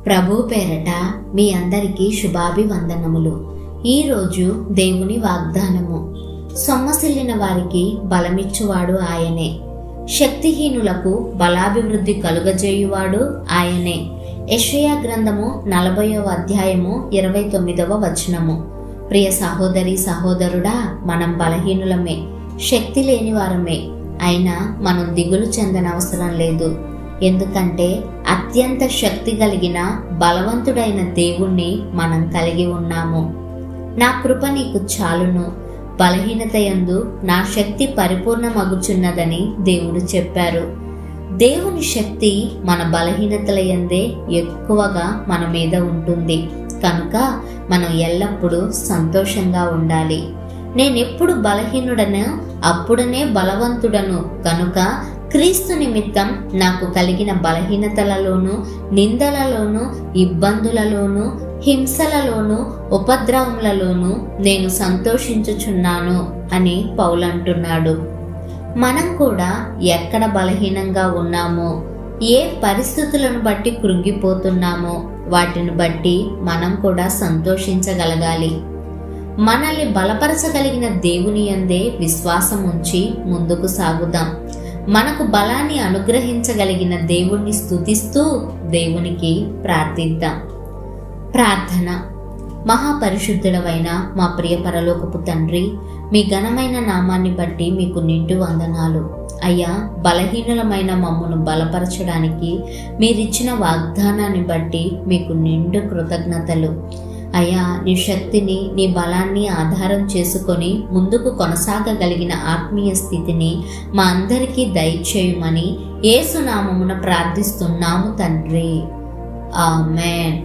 ప్రభు పేరట మీ అందరికీ శుభాభివందనములు. ఈరోజు దేవుని వాగ్దానము. సొమ్మసిల్లిన వారికి బలమిచ్చువాడు ఆయనే, శక్తిహీనులకు బలాభివృద్ధి కలుగజేయువాడు ఆయనే. యెషయా గ్రంథము 40వ అధ్యాయము 29వ వచనము. ప్రియ సహోదరి సహోదరుడా, మనం బలహీనులమే, శక్తి లేని వారమే. అయినా మనం దిగులు చెందనవసరం లేదు. ఎందుకంటే అత్యంత శక్తి కలిగిన బలవంతుడైన దేవుణ్ణి మనం కలిగి ఉన్నాము. నా కృప నీకు చాలును, బలహీనత యందు నా శక్తి పరిపూర్ణమగుచున్నదని దేవుడు చెప్పారు. దేవుని శక్తి మన బలహీనతల యందే ఎక్కువగా మన మీద ఉంటుంది. కనుక మనం ఎల్లప్పుడూ సంతోషంగా ఉండాలి. నేనెప్పుడు బలహీనుడను అప్పుడనే బలవంతుడను కనుక క్రీస్తు నిమిత్తం నాకు కలిగిన బలహీనతలలోనూ, నిందలలోనూ, ఇబ్బందులలోనూ, హింసలలోనూ, ఉపద్రవములలోనూ నేను సంతోషించుచున్నాను అని పౌలు అంటున్నాడు. మనం కూడా ఎక్కడ బలహీనంగా ఉన్నామో, ఏ పరిస్థితులను బట్టి కృంగిపోతున్నామో వాటిని బట్టి మనం కూడా సంతోషించగలగాలి. మనల్ని బలపరచగలిగిన దేవుని యందే విశ్వాసం ఉంచి ముందుకు సాగుదాం. మనకు బలాన్ని అనుగ్రహించగలిగిన దేవుణ్ణి స్తుతిస్తూ దేవునికి ప్రార్థిద్దాం. ప్రార్థన. మహాపరిశుద్ధుడవైన మా ప్రియ పరలోకపు తండ్రి, మీ ఘనమైన నామాన్ని బట్టి మీకు నిండు వందనాలు. అయ్యా, బలహీనులమైన మమ్మను బలపరచడానికి మీరిచ్చిన వాగ్దానాన్ని బట్టి మీకు నిండు కృతజ్ఞతలు. అయ్యా, నీ శక్తిని, నీ బలాన్ని ఆధారం చేసుకొని ముందుకు కొనసాగగలిగిన ఆత్మీయ స్థితిని మా అందరికీ దయచేయమని యేసు నామమున ప్రార్థిస్తున్నాము తండ్రి. ఆమేన్.